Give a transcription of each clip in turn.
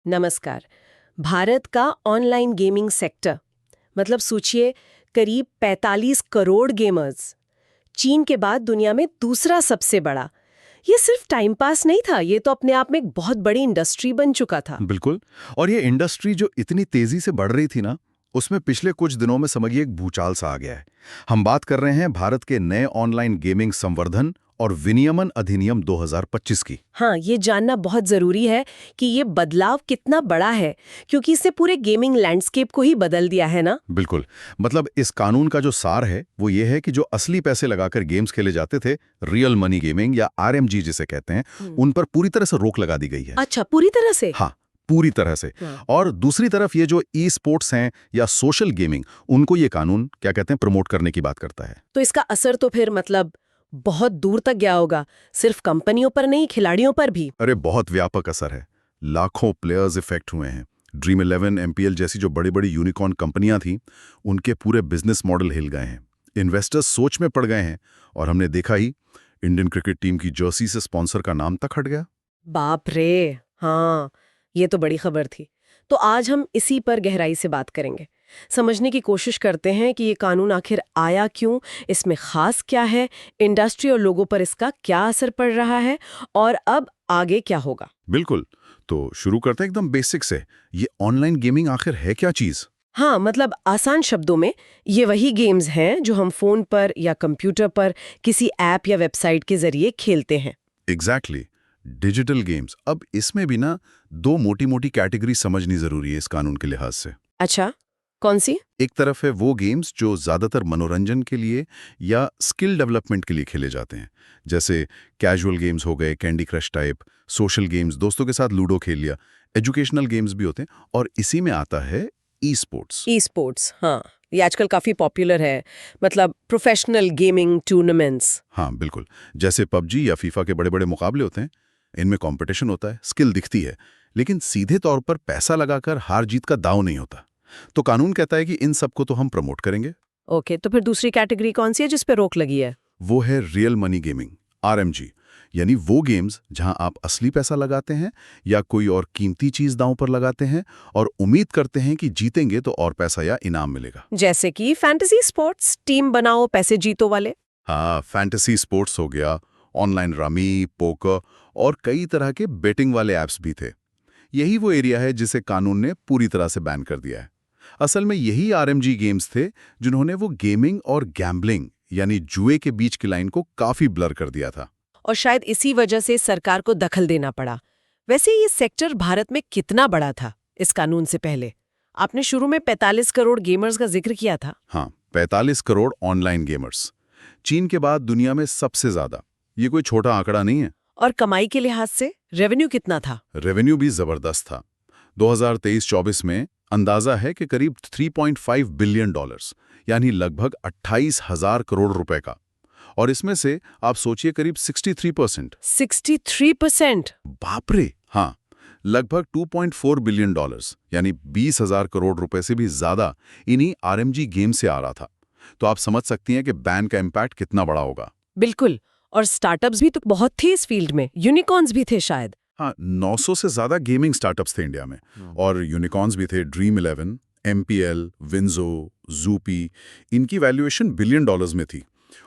नमस्कार। भारत का online gaming sector मतलब सोचिए करीब 45 करोड़ गेमर्स। चीन के बाद दुनिया में दूसरा सबसे बड़ा। ये सिर्फ टाइम पास नहीं था, ये तो अपने आप में एक बहुत बड़ी इंडस्ट्री बन चुका था। बिल्कुल। और ये इंडस्ट्री जो इतनी तेजी से बढ़ रही थी ना, उसमें पिछले कुछ दिनों में समझिए एक भूचाल सा आ गया है। हम बात कर रहे हैं भारत के नए ऑनलाइन गेमिंग संवर्धन और विनियमन अधिनियम 2025 की। हाँ, ये जानना बहुत जरूरी है कि ये बदलाव कितना बड़ा है, क्योंकि इससे पूरे गेमिंग लैंडस्केप को ही बदल दिया है ना। बिल्कुल। मतलब इस कानून का जो सार है वो ये है कि जो असली पैसे लगाकर गेम्स खेले जाते थे, रियल मनी गेमिंग या आरएमजी जिसे कहते हैं, उन पर पूरी तरह से रोक लगा दी गई है। अच्छा, पूरी तरह से? हाँ, पूरी तरह से। और दूसरी तरफ ये जो ई स्पोर्ट्स हैं या सोशल गेमिंग, उनको ये कानून क्या कहते हैं, प्रमोट करने की बात करता है। तो इसका असर तो फिर मतलब बहुत दूर तक गया होगा, सिर्फ कंपनियों पर नहीं, खिलाड़ियों पर भी। अरे बहुत व्यापक असर है। लाखों प्लेयर्स इफेक्ट हुए हैं। ड्रीम 11, एमपीएल जैसी जो बड़ी बड़ी यूनिकॉर्न कंपनियां थीं, उनके पूरे बिजनेस मॉडल हिल गए हैं। इन्वेस्टर्स सोच में पड़ गए हैं और हमने देखा ही, इंडियन क्रिकेट टीम की जर्सी से स्पॉन्सर का नाम तक हट गया। बाप रे, हाँ, ये तो बड़ी खबर थी। तो आज हम इसी पर गहराई से बात करेंगे, समझने की कोशिश करते हैं कि ये कानून आखिर आया क्यों, इसमें खास क्या है, इंडस्ट्री और लोगों पर इसका क्या असर पड़ रहा है और अब आगे क्या होगा। बिल्कुल। तो शुरू करते हैं एकदम बेसिक से। ये ऑनलाइन गेमिंग आखिर है क्या चीज? हाँ, मतलब आसान शब्दों में ये वही गेम्स हैं जो हम फोन पर या कंप्यूटर पर किसी ऐप या वेबसाइट के जरिए खेलते हैं। एग्जैक्टली। Digital games. अब इसमें भी ना दो मोटी मोटी कैटेगरी समझनी जरूरी है इस कानून के लिहाज से। अच्छा, कौन सी? एक तरफ है वो गेम्स जो ज्यादातर मनोरंजन के लिए या स्किल डेवलपमेंट के लिए खेले जाते हैं, जैसे कैजुअल गेम्स हो गए, candy crush type. Social games, दोस्तों के साथ लूडो खेल लिया। एजुकेशनल गेम्स भी होते हैं। और इसी में आता है ई स्पोर्ट्स। ई स्पोर्ट्स, हाँ, ये आजकल काफी पॉपुलर है, मतलब प्रोफेशनल गेमिंग टूर्नामेंट्स। हाँ बिल्कुल। जैसे पबजी या फीफा के बड़े बड़े मुकाबले होते हैं। इनमें कंपटीशन होता है, स्किल दिखती है, लेकिन सीधे तौर पर पैसा लगाकर हार जीत का दांव नहीं होता। तो कानून कहता है कि इन सबको तो हम प्रमोट करेंगे। ओके, तो फिर दूसरी कैटेगरी कौन सी है जिस पे रोक लगी है? वो है रियल मनी गेमिंग, आरएमजी। यानी वो गेम्स जहां आप असली पैसा लगाते हैं या कोई और कीमती चीज दांव पर लगाते हैं और उम्मीद करते हैं कि जीतेंगे तो और पैसा या इनाम मिलेगा। जैसे कि फैंटेसी स्पोर्ट्स, टीम बनाओ पैसे जीतो वाले। हाँ, फैंटेसी स्पोर्ट्स हो गया, ऑनलाइन रमी, पोकर और कई तरह के बेटिंग वाले ऐप्स भी थे। यही वो एरिया है जिसे कानून ने पूरी तरह से बैन कर दिया है। असल में यही आरएमजी गेम्स थे जिन्होंने वो गेमिंग और गैम्बलिंग यानी जुए के बीच की लाइन को काफी ब्लर कर दिया था। और शायद इसी वजह से सरकार को दखल देना पड़ा। वैसे ये सेक्टर भारत में कितना बड़ा था इस कानून से पहले? आपने शुरू में 45 करोड़ गेमर्स का जिक्र किया था। हाँ, 45 करोड़ ऑनलाइन गेमर्स। चीन के बाद दुनिया में सबसे ज्यादा। ये कोई छोटा आंकड़ा नहीं है। और कमाई के लिहाज से रेवेन्यू कितना था? रेवेन्यू भी जबरदस्त था। 2023-24 में अंदाजा है कि करीब 3.5 बिलियन डॉलर्स, यानी लगभग 28,000 करोड़ रुपए का। और इसमें से आप सोचिए करीब 63%। 63%? बाप रे! हाँ, लगभग 2.4 बिलियन डॉलर्स यानी 20,000 करोड़ रुपए से भी ज्यादा इन्हीं आरएमजी गेम से आ रहा था। तो आप समझ सकती हैं कि बैन का इम्पैक्ट कितना बड़ा होगा। बिल्कुल। और स्टार्टअप्स भी तो बहुत थे इस फील्ड में, यूनिकॉर्न्स भी थे शायद। हाँ, 900 से ज्यादा गेमिंग स्टार्टअप्स थे इंडिया में। और यूनिकॉर्न्स भी थे। Dream 11, MPL, WinZO, Zupee. इनकी वैल्यूएशन बिलियन डॉलर्स में थी।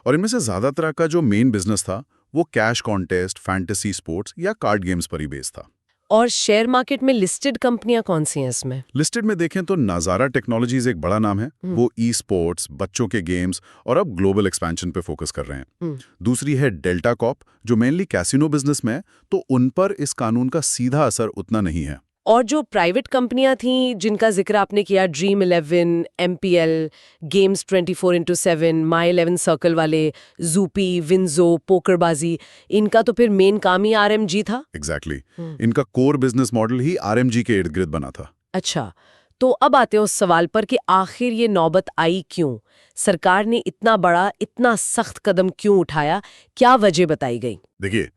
और इनमें से ज्यादातर का जो मेन बिजनेस था वो कैश कॉन्टेस्ट, फैंटेसी स्पोर्ट्स या कार्ड गेम्स पर ही बेस्ड था। और शेयर मार्केट में लिस्टेड कंपनियां कौन सी हैं इसमें? लिस्टेड में देखें तो नाजारा टेक्नोलॉजीज एक बड़ा नाम है। वो ई स्पोर्ट्स, बच्चों के गेम्स और अब ग्लोबल एक्सपेंशन पे फोकस कर रहे हैं। दूसरी है डेल्टा कॉर्प, जो मेनली कैसीनो बिजनेस में है, तो उन पर इस कानून का सीधा असर उतना नहीं है। और जो प्राइवेट कंपनियां थीं जिनका जिक्र आपने किया, ड्रीम 11, एमपीएल, गेम्स 24x7, माई 11 सर्कल वाले, जूपी, विंजो, पोकरबाजी, इनका तो फिर मेन काम ही आरएमजी था। एग्जैक्टली। इनका कोर बिजनेस मॉडल ही आरएमजी के इर्द गिर्द बना था। अच्छा, तो अब आते हैं उस सवाल पर कि आखिर ये नौबत आई क्यों? सरकार ने इतना बड़ा, इतना सख्त कदम क्यों उठाया? क्या वजह बताई गई? देखिए,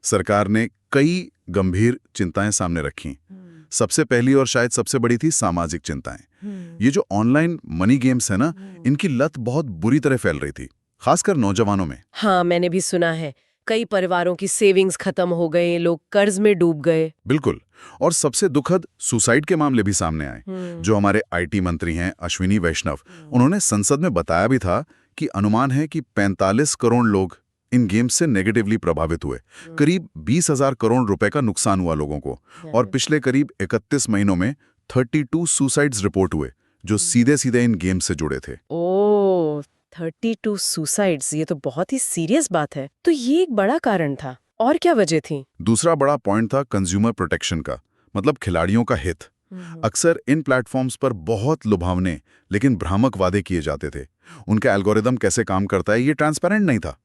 सरकार ने कई गंभीर चिंताएं सामने रखी। सबसे पहली और शायद सबसे बड़ी थी सामाजिक चिंताएं। ये जो ऑनलाइन मनी गेम्स है ना, इनकी लत बहुत बुरी तरह फैल रही थी, खासकर नौजवानों में। हाँ, मैंने भी सुना है कई परिवारों की सेविंग्स खत्म हो गए, लोग कर्ज में डूब गए। बिल्कुल। और सबसे दुखद सुसाइड के मामले भी सामने आए। जो हमारे आईटी मंत्री हैं अश्विनी वैष्णव, उन्होंने संसद में बताया भी था कि अनुमान है कि 45 करोड़ लोग इन गेम्स से नेगेटिवली प्रभावित हुए। करीब 20,000 करोड़ रुपए का नुकसान हुआ लोगों को। और पिछले करीब 31 महीनों में 32 सुसाइड्स रिपोर्ट हुए जो सीधे सीधे इन गेम्स से जुड़े थे। ओह, 32 सुसाइड्स, ये तो बहुत ही सीरियस बात है। तो ये एक बड़ा कारण था। और क्या वजह थी? दूसरा बड़ा पॉइंट था कंज्यूमर प्रोटेक्शन का, मतलब खिलाड़ियों का हित। अक्सर इन प्लेटफॉर्म्स पर बहुत लुभावने लेकिन भ्रामक वादे किए जाते थे। उनका एल्गोरिदम कैसे काम करता है ये ट्रांसपेरेंट नहीं था।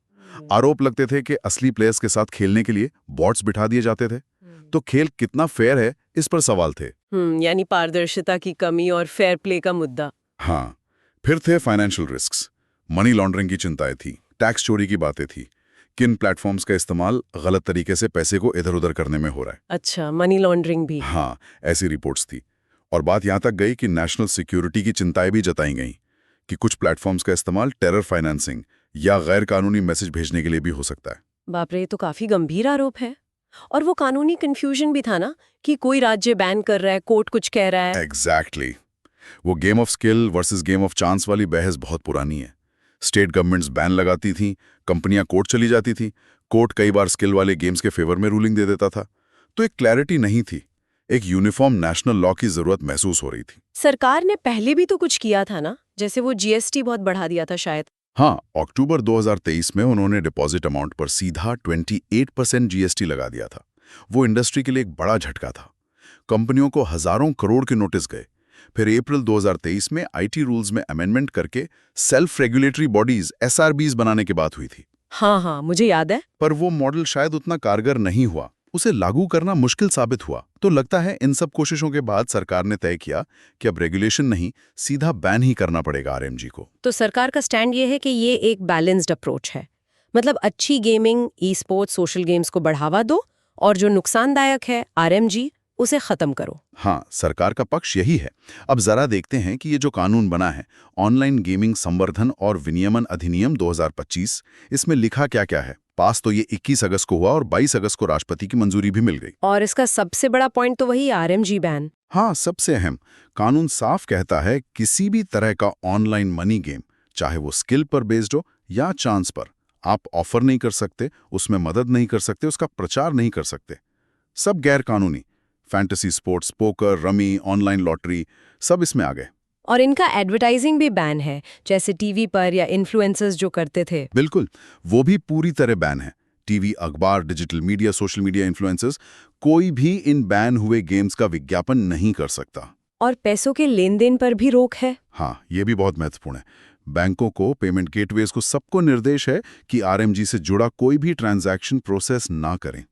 आरोप लगते थे कि असली प्लेयर्स के साथ खेलने के लिए बॉट्स बिठा दिए जाते थे। तो खेल कितना फेयर है इस पर सवाल थे। यानी पारदर्शिता की कमी और फेयर प्ले का मुद्दा। हाँ, फिर थे फाइनेंशियल रिस्क्स, मनी लॉन्ड्रिंग की चिंताएं थी, टैक्स चोरी की बातें थी, किन प्लेटफॉर्म्स का इस्तेमाल गलत तरीके से पैसे को इधर-उधर करने में हो रहा है। अच्छा, मनी लॉन्ड्रिंग भी। हाँ, ऐसी रिपोर्ट्स थी। और बात यहां तक गई कि नेशनल सिक्योरिटी की चिंताएं भी जताई गईं कि कुछ प्लेटफॉर्म्स का इस्तेमाल टेरर फाइनेंसिंग या गैर कानूनी मैसेज भेजने के लिए भी हो सकता है। बाप रे, ये तो काफी गंभीर आरोप है। और वो कानूनी कंफ्यूजन भी था ना, कि कोई राज्य बैन कर रहा है, कोर्ट कुछ कह रहा है। एग्जैक्टली। वो game of skill versus game of chance वाली बहस बहुत पुरानी है। स्टेट गवर्नमेंट्स बैन लगाती थीं, कंपनियां कोर्ट चली जाती थीं, कोर्ट कई बार स्किल वाले गेम्स के फेवर में रूलिंग दे देता था। तो एक क्लैरिटी नहीं थी, एक यूनिफॉर्म नेशनल लॉ की जरूरत महसूस हो रही थी। सरकार ने पहले भी तो कुछ किया था ना, जैसे वो जीएसटी बहुत बढ़ा दिया था शायद। हाँ, अक्टूबर 2023 में उन्होंने डिपॉजिट अमाउंट पर सीधा 28% जीएसटी लगा दिया था। वो इंडस्ट्री के लिए एक बड़ा झटका था। कंपनियों को हजारों करोड़ के नोटिस गए। फिर अप्रैल 2023 में आईटी रूल्स में अमेंडमेंट करके सेल्फ रेगुलेटरी बॉडीज एसआरबीज बनाने की बात हुई थी। हाँ, मुझे याद है। पर वो मॉडल शायद उतना कारगर नहीं हुआ, उसे लागू करना मुश्किल साबित हुआ। तो लगता है इन सब कोशिशों के बाद सरकार ने तय किया कि अब रेगुलेशन नहीं, सीधा बैन ही करना पड़ेगा आरएमजी को। तो सरकार का स्टैंड ये है कि ये एक बैलेंस्ड अप्रोच है, मतलब अच्छी gaming, e sports, social games को बढ़ावा दो और जो नुकसानदायक है आरएमजी, उसे खत्म करो। हाँ, सरकार का पक्ष यही है। अब जरा देखते हैं कि ये जो कानून बना है, ऑनलाइन गेमिंग संवर्धन और विनियमन अधिनियम 2025, इसमें लिखा क्या क्या है। पास तो ये 21 अगस्त को हुआ और 22 अगस्त को राष्ट्रपति की मंजूरी भी मिल गई। और इसका सबसे बड़ा पॉइंट तो वही आरएमजी बैन। हाँ, सबसे अहम। कानून साफ कहता है किसी भी तरह का ऑनलाइन मनी गेम, चाहे वो स्किल पर बेस्ड हो या चांस पर, आप ऑफर नहीं कर सकते, उसमें मदद नहीं कर सकते, उसका प्रचार नहीं कर सकते। सब गैर कानूनी, fantasy sports, poker, rummy, online lottery, सब इसमें आ गए। और इनका एडवर्टाइजिंग भी बैन है, जैसे टीवी पर या इन्फ्लुएंसर्स जो करते थे। बिल्कुल, वो भी पूरी तरह बैन है। टीवी, अखबार, digital media, social media influencers, कोई भी इन बैन हुए गेम्स का विज्ञापन नहीं कर सकता। और पैसों के लेन देन पर भी रोक है। हाँ, ये भी बहुत महत्वपूर्ण है। बैंकों को, पेमेंट गेटवेज को, सबको निर्देश है कि आरएमजी से जुड़ा कोई भी ट्रांजैक्शन प्रोसेस ना करें।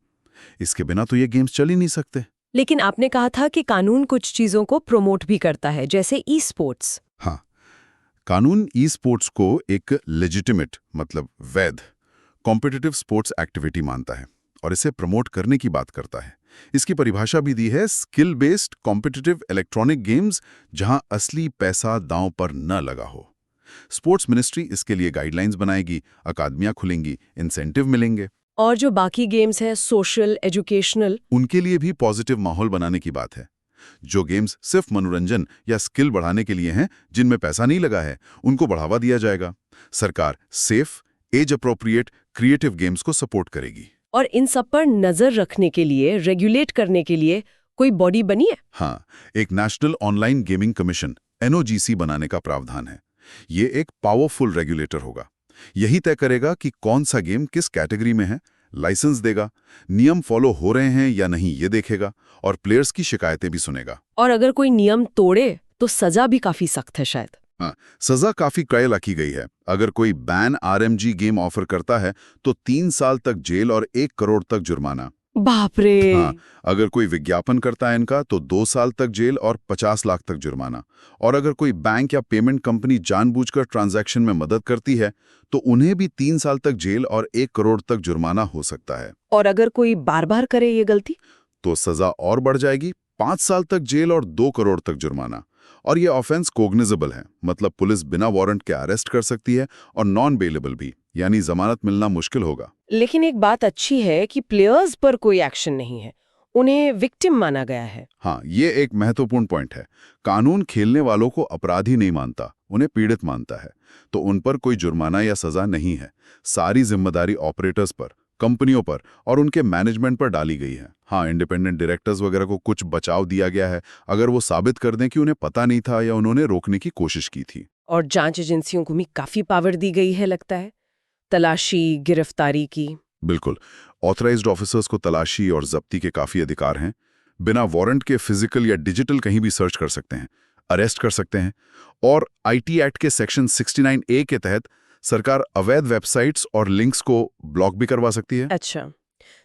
इसके बिना तो ये गेम्स चल ही नहीं सकते। लेकिन आपने कहा था कि कानून कुछ चीजों को प्रमोट भी करता है, जैसे ई स्पोर्ट्स। हाँ, कानून ई स्पोर्ट्स को एक लेजिटिमेट, मतलब वैध कॉम्पिटिटिव स्पोर्ट्स एक्टिविटी मानता है और इसे प्रमोट करने की बात करता है। इसकी परिभाषा भी दी है, skill based competitive electronic games जहां असली पैसा दांव पर न लगा हो। स्पोर्ट्स मिनिस्ट्री इसके लिए गाइडलाइंस बनाएगी, अकादमियां खुलेंगी, इंसेंटिव मिलेंगे। और जो बाकी गेम्स है, सोशल, एजुकेशनल, उनके लिए भी पॉजिटिव माहौल बनाने की बात है। जो गेम्स सिर्फ मनोरंजन या स्किल बढ़ाने के लिए हैं, जिनमें पैसा नहीं लगा है, उनको बढ़ावा दिया जाएगा। सरकार safe, age appropriate, creative games को सपोर्ट करेगी। और इन सब पर नजर रखने के लिए, रेगुलेट करने के लिए कोई बॉडी बनी है? हाँ, एक नेशनल ऑनलाइन गेमिंग कमीशन एनओजीसी बनाने का प्रावधान है। ये एक पावरफुल रेगुलेटर होगा। यही तय करेगा कि कौन सा गेम किस कैटेगरी में है, लाइसेंस देगा, नियम फॉलो हो रहे हैं या नहीं ये देखेगा, और प्लेयर्स की शिकायतें भी सुनेगा। और अगर कोई नियम तोड़े तो सजा भी काफी सख्त है शायद। हाँ, सजा काफी कड़े रखी गई है। अगर कोई बैन आरएमजी गेम ऑफर करता है तो 3 साल तक जेल और 1 करोड़ तक जुर्माना। बाप रे। हाँ, अगर कोई विज्ञापन करता है इनका तो 2 साल तक जेल और 50 लाख तक जुर्माना। और अगर कोई बैंक या पेमेंट कंपनी जानबूझकर ट्रांजैक्शन में मदद करती है तो उन्हें भी 3 साल तक जेल और 1 करोड़ तक जुर्माना हो सकता है। और अगर कोई बार बार करे ये गलती तो सजा और बढ़ जाएगी, 5 साल तक जेल और 2 करोड़ तक जुर्माना। और ये ऑफेंस कोग्निजेबल है, मतलब पुलिस बिना वारंट के अरेस्ट कर सकती है, और नॉन बेलेबल भी, यानी जमानत मिलना मुश्किल होगा। लेकिन एक बात अच्छी है कि प्लेयर्स पर कोई एक्शन नहीं है, उन्हें विक्टिम माना गया है। हाँ, ये एक महत्वपूर्ण पॉइंट है। कानून खेलने वालों को अपराधी नहीं मानता, उन्हें पीड़ित मानता है। तो उन पर कोई जुर्माना या सजा नहीं है। सारी जिम्मेदारी ऑपरेटर्स पर, कंपनियों पर और उनके मैनेजमेंट पर डाली गई है। हाँ, इंडिपेंडेंट डायरेक्टर्स वगैरह को कुछ बचाव दिया गया है, अगर वो साबित कर दें कि उन्हें पता नहीं था या उन्होंने रोकने की कोशिश की थी। और जांच एजेंसियों को भी काफी पावर दी गई है लगता है, तलाशी, गिरफ्तारी की। बिल्कुल, ऑथराइज्ड ऑफिसर्स को तलाशी और जब्ती के काफी अधिकार हैं। बिना वारंट के फिजिकल या डिजिटल कहीं भी सर्च कर सकते हैं, अरेस्ट कर सकते हैं। और आईटी एक्ट के सेक्शन 69A के तहत सरकार अवैध वेबसाइट्स और लिंक्स को ब्लॉक भी करवा सकती है। अच्छा,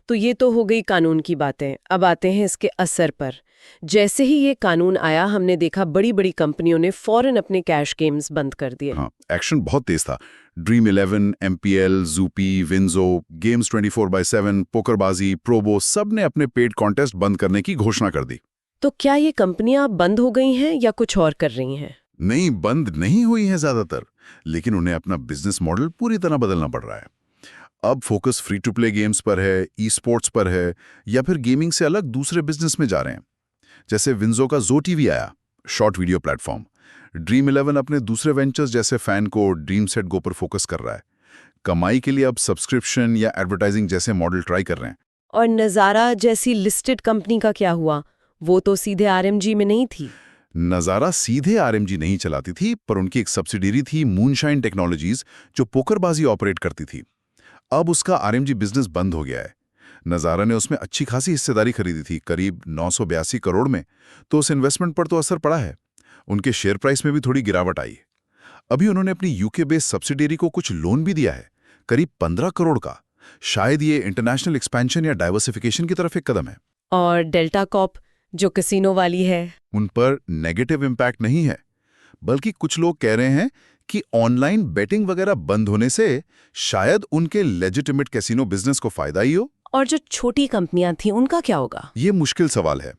तो ये तो हो गई कानून की बातें। अब आते हैं इसके असर पर। जैसे ही ये कानून आया, हमने देखा बड़ी बड़ी कंपनियों ने फौरन अपने कैश गेम्स बंद कर दिए। हाँ, एक्शन बहुत तेज था। Dream 11, MPL, Zupee, WinZO, games 24/7, पोकरबाजी, Probo सब ने अपने पेड कॉन्टेस्ट बंद करने की घोषणा कर दी। तो क्या ये कंपनियां बंद हो गई हैं या कुछ और कर रही हैं? नहीं, बंद नहीं हुई हैं ज्यादातर, लेकिन उन्हें अपना बिजनेस मॉडल पूरी तरह बदलना पड़ रहा है। अब focus free to play games पर है, ई स्पोर्ट्स पर है, या फिर गेमिंग से अलग दूसरे बिजनेस में जा रहे हैं। जैसे विंजो का जो टीवी आया, शॉर्ट वीडियो प्लेटफॉर्म। ड्रीम 11 अपने दूसरे वेंचर्स जैसे फैन को ड्रीम सेट गो पर फोकस कर रहा है। कमाई के लिए अब सब्सक्रिप्शन या एडवर्टाइजिंग जैसे मॉडल ट्राई कर रहे हैं। और नज़ारा जैसी लिस्टेड कंपनी का क्या हुआ? वो तो सीधे आरएमजी में नहीं थी। नज़ारा सीधे आरएमजी नहीं चलाती थी, पर उनकी एक सब्सिडियरी थी मूनशाइन टेक्नोलॉजीज, जो पोकरबाजी ऑपरेट करती थी। अब उसका आरएमजी बिजनेस बंद हो गया है। नज़ारा ने उसमें अच्छी खासी हिस्सेदारी खरीदी थी, करीब 982 करोड़ में। तो उस इन्वेस्टमेंट पर तो असर पड़ा है। उनके शेयर प्राइस में भी थोड़ी गिरावट आई। अभी उन्होंने अपनी यूके बेस्ड सब्सिडियरी को कुछ लोन भी दिया है, करीब 15 करोड़ का। शायद ये इंटरनेशनल एक्सपेंशन या डाइवर्सिफिकेशन की तरफ एक कदम है। और डेल्टा कॉप जो कैसीनो वाली है, उन पर नेगेटिव इम्पैक्ट नहीं है, बल्कि कुछ लोग कह रहे हैं कि ऑनलाइन बेटिंग वगैरह बंद होने से शायद उनके लेजिटिमेट कैसीनो बिजनेस को फायदा ही हो। और जो छोटी कंपनियां थी उनका क्या होगा? ये मुश्किल सवाल है।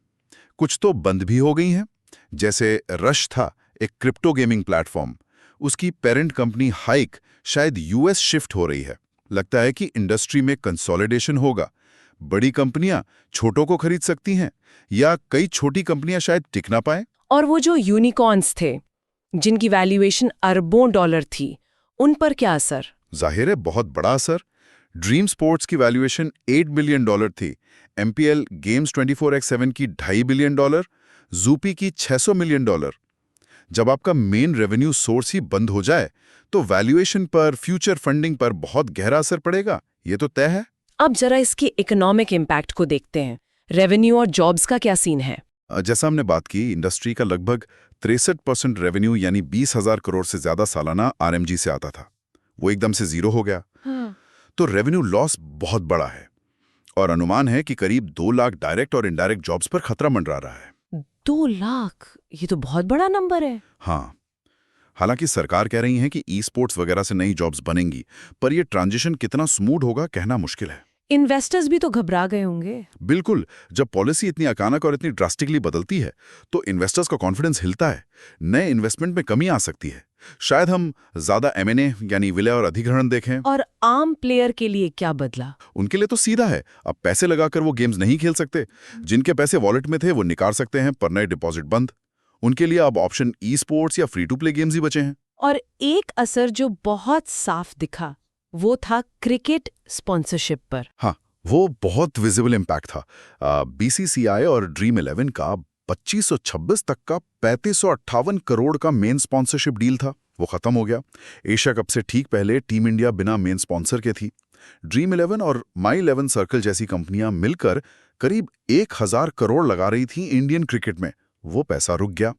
कुछ तो बंद भी हो गई हैं, जैसे रश था, एक क्रिप्टो गेमिंग प्लेटफॉर्म। उसकी पेरेंट कंपनी हाइक शायद यूएस शिफ्ट हो रही है। लगता है कि इंडस्ट्री में कंसोलिडेशन होगा। बड़ी कंपनियां छोटों को खरीद सकती हैं, या कई छोटी कंपनियां शायद टिक ना पाएं। और वो जो यूनिकॉर्न्स थे, जिनकी वैल्यूएशन अरबों डॉलर थी, उन पर क्या असर? जाहिर है बहुत बड़ा असर। ड्रीम स्पोर्ट्स की वैल्यूएशन $8 बिलियन थी, MPL गेम्स 24x7 की $2.5 बिलियन, ज़ूपी की $600 मिलियन। जब आपका मेन रेवेन्यू सोर्स ही बंद हो जाए, तो वैल्यूएशन पर, फ्यूचर फंडिंग पर बहुत गहरा असर पड़ेगा, ये तो तय है। अब जरा इसकी इकोनॉमिक इम्पैक्ट को देखते हैं। रेवेन्यू और जॉब्स का क्या सीन है? जैसा हमने बात की, इंडस्ट्री का लगभग 63% रेवेन्यू यानी 20,000 करोड़ से ज्यादा सालाना आरएमजी से आता था। वो एकदम से जीरो हो गया। तो रेवेन्यू लॉस बहुत बड़ा है, और अनुमान है कि करीब 2 लाख डायरेक्ट और इनडायरेक्ट जॉब्स पर खतरा मंडरा रहा है। 2 लाख, ये तो बहुत बड़ा नंबर है। हाँ, हालांकि सरकार कह रही है कि ई स्पोर्ट्स वगैरह से नई जॉब्स बनेंगी, पर यह ट्रांजिशन कितना स्मूथ होगा कहना मुश्किल है। इन्वेस्टर्स भी तो घबरा गए होंगे। बिल्कुल, जब पॉलिसी इतनी अचानक और इतनी ड्रास्टिकली बदलती है, तो इन्वेस्टर्स का कॉन्फिडेंस हिलता है। नए इन्वेस्टमेंट में कमी आ सकती है। शायद हम ज्यादा M&A यानी विलय और अधिग्रहण देखें। और आम प्लेयर के लिए क्या बदला? उनके लिए तो सीधा है, अब पैसे लगाकर वो गेम्स नहीं खेल सकते। जिनके पैसे वॉलेट में थे वो निकाल सकते हैं, पर नए डिपॉजिट बंद। उनके लिए अब ऑप्शन ई स्पोर्ट्स या फ्री टू प्ले गेम्स ही बचे हैं। और एक असर जो बहुत साफ दिखा, वो था क्रिकेट स्पॉन्सरशिप पर। हाँ, वो बहुत विजिबल इम्पैक्ट था। BCCI और ड्रीम 11 का 2526 तक का 3558 करोड़ का मेन स्पॉन्सरशिप डील था, वो खत्म हो गया। एशिया कप से ठीक पहले टीम इंडिया बिना मेन स्पॉन्सर के थी। ड्रीम 11 और माई 11 सर्कल जैसी कंपनियां मिलकर करीब 1000 करोड़ लगा रही थी इंडियन क्रिकेट में। वो पैसा रुक गया।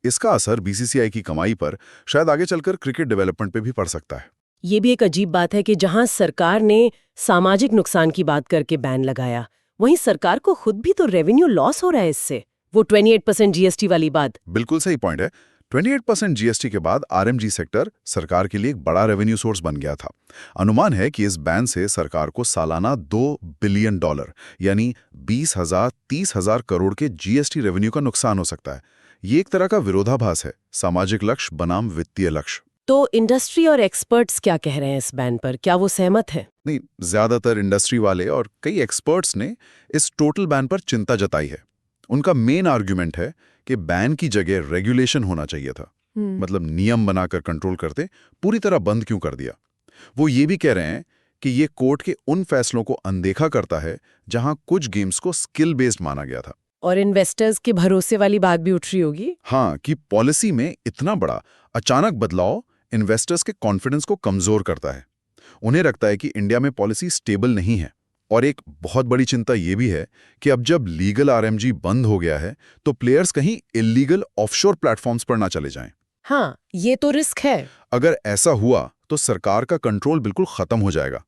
इसका असर BCCI की कमाई पर, शायद आगे चलकर क्रिकेट डेवलपमेंट पे भी पड़ सकता है। ये भी एक अजीब बात है कि जहां सरकार ने सामाजिक नुकसान की बात करके बैन लगाया, वहीं सरकार को खुद भी तो रेवेन्यू लॉस हो रहा है इससे। वो 28% GST वाली बात। बिल्कुल सही पॉइंट है। 28% GST के बाद RMG सेक्टर सरकार के लिए एक बड़ा रेवेन्यू सोर्स बन गया था। अनुमान है कि इस बैन से सरकार को सालाना $2 बिलियन यानी 20,000-30,000 करोड़ के GST रेवेन्यू का नुकसान हो सकता है। ये एक तरह का विरोधाभास है, सामाजिक लक्ष्य बनाम वित्तीय लक्ष्य। तो इंडस्ट्री और एक्सपर्ट्स क्या कह रहे हैं इस बैन पर? क्या वो सहमत हैं? नहीं, ज्यादातर इंडस्ट्री वाले और कई एक्सपर्ट्स ने इस टोटल बैन पर चिंता जताई है। उनका मेन आर्ग्यूमेंट है कि बैन की जगह रेगुलेशन होना चाहिए था। मतलब नियम बनाकर कंट्रोल करते, पूरी तरह बंद क्यों कर दिया? वो ये भी कह रहे हैं कि ये कोर्ट के उन फैसलों को अनदेखा करता है जहां कुछ गेम्स को स्किल बेस्ड माना गया था। और इन्वेस्टर्स के भरोसे वाली बात भी उठ रही होगी। हाँ, कि पॉलिसी में इतना बड़ा अचानक बदलाव इन्वेस्टर्स के कॉन्फिडेंस को कमजोर करता है। उन्हें लगता है कि इंडिया में पॉलिसी स्टेबल नहीं है। और एक बहुत बड़ी चिंता ये भी है कि अब जब लीगल आरएमजी बंद हो गया है तो प्लेयर्स कहीं इलीगल ऑफशोर प्लेटफॉर्म्स पर ना चले जाएं। हाँ, ये तो रिस्क है। अगर ऐसा हुआ तो सरकार का कंट्रोल बिल्कुल खत्म हो जाएगा।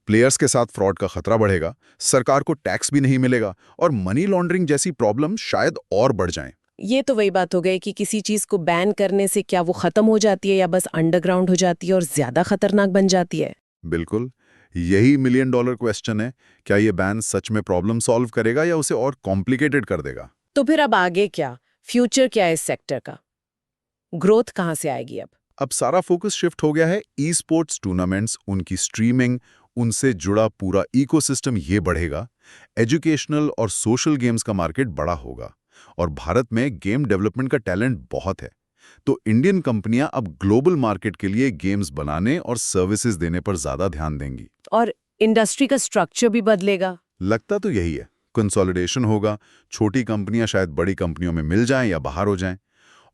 प्लेयर्स के साथ फ्रॉड का खतरा बढ़ेगा, सरकार को टैक्स भी नहीं मिलेगा और मनी लॉन्ड्रिंग जैसी प्रॉब्लम शायद और बढ़ जाएं। ये तो वही बात हो गई कि किसी चीज को बैन करने से क्या वो खत्म हो जाती है या बस अंडरग्राउंड हो जाती है और ज्यादा खतरनाक बन जाती है। बिल्कुल, यही मिलियन डॉलर क्वेश्चन है। क्या ये बैन सच में प्रॉब्लम सॉल्व करेगा या उसे और कॉम्प्लिकेटेड कर देगा? तो फिर अब आगे क्या? फ्यूचर क्या है इस सेक्टर का? ग्रोथ कहाँ से आएगी अब? अब सारा फोकस शिफ्ट हो गया है ई स्पोर्ट्स टूर्नामेंट्स, उनकी स्ट्रीमिंग, उनसे जुड़ा पूरा इकोसिस्टम ये बढ़ेगा। एजुकेशनल और सोशल गेम्स का मार्केट बड़ा होगा और भारत में गेम डेवलपमेंट का टैलेंट बहुत है। तो इंडियन कंपनियां अब ग्लोबल मार्केट के लिए गेम्स बनाने और सर्विसेज देने पर ज्यादा ध्यान देंगी। और इंडस्ट्री का स्ट्रक्चर भी बदलेगा। लगता तो यही है। कंसोलिडेशन होगा, छोटी कंपनियां शायद बड़ी कंपनियों में मिल जाएं या बाहर हो जाएं।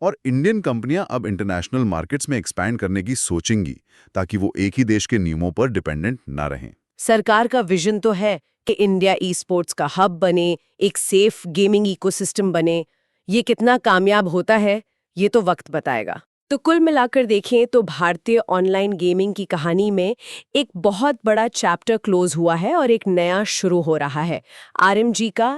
और इंडियन कंपनियां अब इंटरनेशनल मार्केट्स में एक्सपैंड करने की सोचेंगी ताकि वो एक ही देश के नियमों पर डिपेंडेंट ना रहें। सरकार का विजन तो है कि इंडिया ई स्पोर्ट्स का हब बने, एक सेफ गेमिंग इकोसिस्टम बने। ये कितना कामयाब होता है, ये तो वक्त बताएगा। तो कुल मिलाकर देखें तो भारतीय ऑनलाइन गेमिंग की कहानी में एक बहुत बड़ा चैप्टर क्लोज हुआ है और एक नया शुरू हो रहा है। आरएमजी का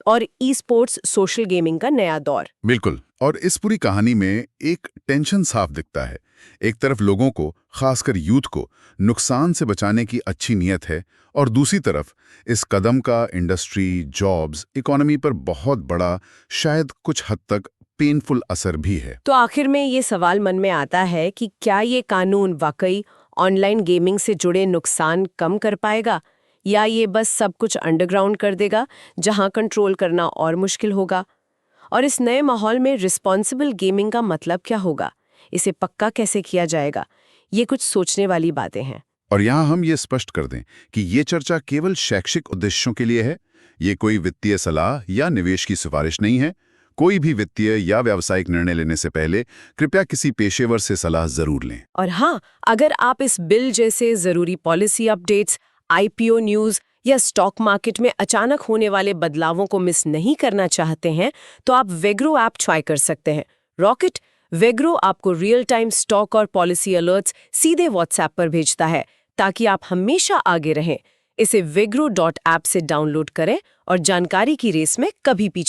और ई स्पोर्ट्स सोशल गेमिंग का नया दौर। बिल्कुल। और इस पूरी कहानी में एक टेंशन साफ दिखता है। एक तरफ लोगों को, खासकर यूथ को, नुकसान से बचाने की अच्छी नीयत है और दूसरी तरफ इस कदम का इंडस्ट्री, जॉब्स, इकोनॉमी पर बहुत बड़ा, शायद कुछ हद तक पेनफुल असर भी है। तो आखिर में ये सवाल मन में आता है कि क्या ये कानून वाकई ऑनलाइन गेमिंग से जुड़े नुकसान कम कर पाएगा या ये बस सब कुछ अंडरग्राउंड कर देगा जहां कंट्रोल करना और मुश्किल होगा? और इस नए माहौल में रिस्पॉन्सिबल गेमिंग का मतलब क्या होगा? इसे पक्का कैसे किया जाएगा? ये कुछ सोचने वाली बातें हैं। और यहाँ हम ये स्पष्ट कर दें कि ये चर्चा केवल शैक्षिक उद्देश्यों के लिए है। ये कोई वित्तीय सलाह या निवेश की सिफारिश नहीं है। कोई भी वित्तीय या व्यावसायिक निर्णय लेने से पहले कृपया किसी पेशेवर से सलाह जरूर लें। और हाँ, अगर आप इस बिल जैसे जरूरी पॉलिसी अपडेट्स, आईपीओ न्यूज़ या स्टॉक मार्केट में अचानक होने वाले बदलावों को मिस नहीं करना चाहते हैं, तो आप वेग्रो ऐप ट्राई कर सकते हैं। रॉकेट वेग्रो आपको रियल टाइम स्टॉक और पॉलिसी अलर्ट्स सीधे व्हाट्सएप पर भेजता है ताकि आप हमेशा आगे रहें। इसे वेग्रो.ऐप से डाउनलोड करें और जानकारी की रेस में कभी पीछे